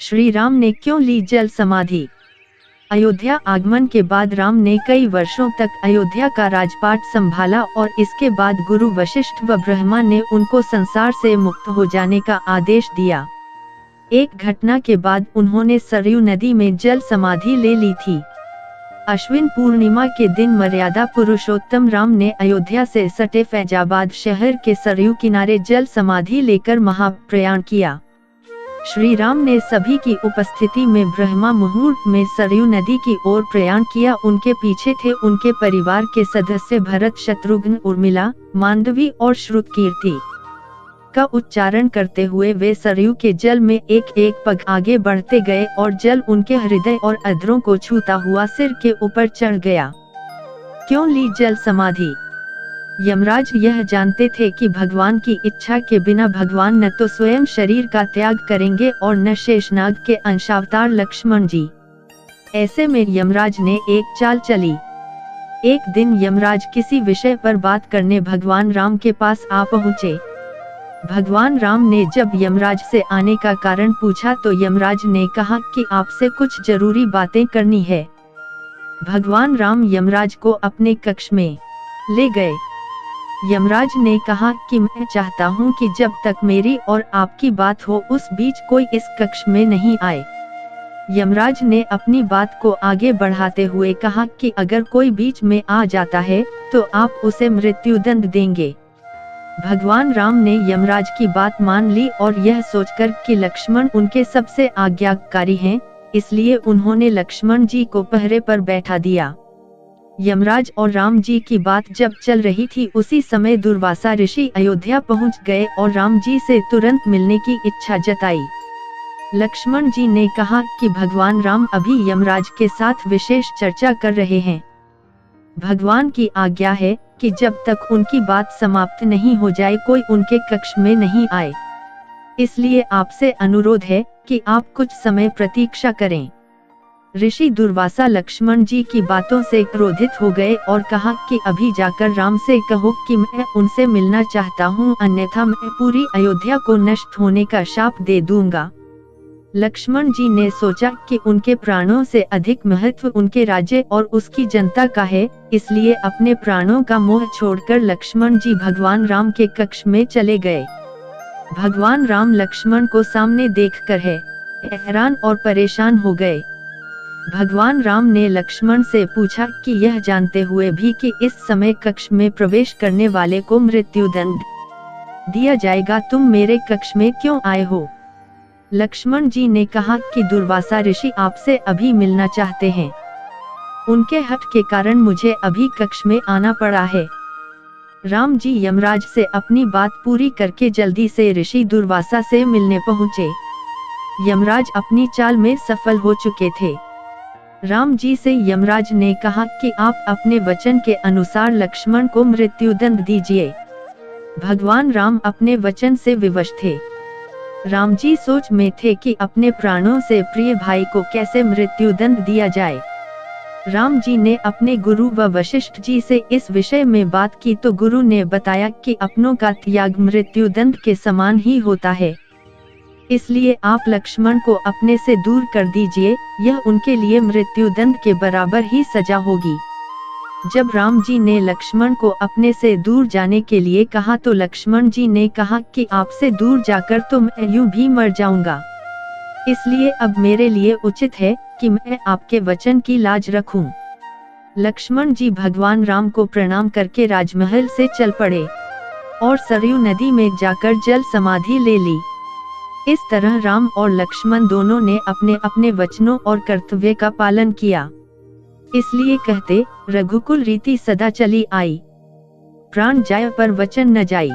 श्री राम ने क्यों ली जल समाधि? अयोध्या आगमन के बाद राम ने कई वर्षों तक अयोध्या का राजपाट संभाला और इसके बाद गुरु वशिष्ठ व ब्रह्मा ने उनको संसार से मुक्त हो जाने का आदेश दिया। एक घटना के बाद उन्होंने सरयू नदी में जल समाधि ले ली थी। अश्विन पूर्णिमा के दिन मर्यादा पुरुषोत्तम राम ने अयोध्या से सटे फैजाबाद शहर के सरयू किनारे जल समाधि लेकर महाप्रयाण किया। श्री राम ने सभी की उपस्थिति में ब्रह्मा मुहूर्त में सरयू नदी की ओर प्रयाण किया। उनके पीछे थे उनके परिवार के सदस्य भरत, शत्रुघ्न, उर्मिला, मांडवी और श्रुतकीर्ति का उच्चारण करते हुए वे सरयू के जल में एक एक पग आगे बढ़ते गए और जल उनके हृदय और अधरों को छूता हुआ सिर के ऊपर चढ़ गया। क्यों ली जल समाधि? यमराज यह जानते थे कि भगवान की इच्छा के बिना भगवान न तो स्वयं शरीर का त्याग करेंगे और न शेषनाग के अंशावतार लक्ष्मण जी। ऐसे में यमराज ने एक चाल चली। एक दिन यमराज किसी विषय पर बात करने भगवान राम के पास आ पहुँचे। भगवान राम ने जब यमराज से आने का कारण पूछा तो यमराज ने कहा कि आपसे कुछ जरूरी बातें करनी है। भगवान राम यमराज को अपने कक्ष में ले गए। यमराज ने कहा कि मैं चाहता हूं कि जब तक मेरी और आपकी बात हो उस बीच कोई इस कक्ष में नहीं आए। यमराज ने अपनी बात को आगे बढ़ाते हुए कहा कि अगर कोई बीच में आ जाता है तो आप उसे मृत्युदंड देंगे। भगवान राम ने यमराज की बात मान ली और यह सोचकर कि लक्ष्मण उनके सबसे आज्ञाकारी हैं, इसलिए उन्होंने लक्ष्मण जी को पहरे पर बैठा दिया। यमराज और राम जी की बात जब चल रही थी उसी समय दुर्वासा ऋषि अयोध्या पहुंच गए और राम जी से तुरंत मिलने की इच्छा जताई। लक्ष्मण जी ने कहा कि भगवान राम अभी यमराज के साथ विशेष चर्चा कर रहे हैं। भगवान की आज्ञा है कि जब तक उनकी बात समाप्त नहीं हो जाए कोई उनके कक्ष में नहीं आए। इसलिए आपसे अनुरोध है कि आप कुछ समय प्रतीक्षा करें। ऋषि दुर्वासा लक्ष्मण जी की बातों से क्रोधित हो गए और कहा कि अभी जाकर राम से कहो कि मैं उनसे मिलना चाहता हूँ, अन्यथा मैं पूरी अयोध्या को नष्ट होने का शाप दे दूंगा। लक्ष्मण जी ने सोचा कि उनके प्राणों से अधिक महत्व उनके राज्य और उसकी जनता का है, इसलिए अपने प्राणों का मोह छोड़कर लक्ष्मण जी भगवान राम के कक्ष में चले गए। भगवान राम लक्ष्मण को सामने देखकर हैरान और परेशान हो गए। भगवान राम ने लक्ष्मण से पूछा कि यह जानते हुए भी कि इस समय कक्ष में प्रवेश करने वाले को मृत्युदंड दिया जाएगा, तुम मेरे कक्ष में क्यों आए हो? लक्ष्मण जी ने कहा कि दुर्वासा ऋषि आपसे अभी मिलना चाहते हैं। उनके हठ के कारण मुझे अभी कक्ष में आना पड़ा है। राम जी यमराज से अपनी बात पूरी करके जल्दी से ऋषि दुर्वासा से मिलने पहुँचे। यमराज अपनी चाल में सफल हो चुके थे। राम जी से यमराज ने कहा कि आप अपने वचन के अनुसार लक्ष्मण को मृत्युदंड दीजिए। भगवान राम अपने वचन से विवश थे। राम जी सोच में थे कि अपने प्राणों से प्रिय भाई को कैसे मृत्युदंड दिया जाए। राम जी ने अपने गुरु व वशिष्ठ जी से इस विषय में बात की तो गुरु ने बताया कि अपनों का त्याग मृत्युदंड के समान ही होता है, इसलिए आप लक्ष्मण को अपने से दूर कर दीजिए, यह उनके लिए मृत्युदंड के बराबर ही सजा होगी। जब राम जी ने लक्ष्मण को अपने से दूर जाने के लिए कहा तो लक्ष्मण जी ने कहा कि आपसे दूर जाकर तो मैं यूं भी मर जाऊंगा, इसलिए अब मेरे लिए उचित है कि मैं आपके वचन की लाज रखूं। लक्ष्मण जी भगवान राम को प्रणाम करके राजमहल से चल पड़े और सरयू नदी में जाकर जल समाधि ले ली। इस तरह राम और लक्ष्मण दोनों ने अपने अपने वचनों और कर्तव्य का पालन किया। इसलिए कहते, रघुकुल रीति सदा चली आई, प्राण जाए पर वचन न जाई।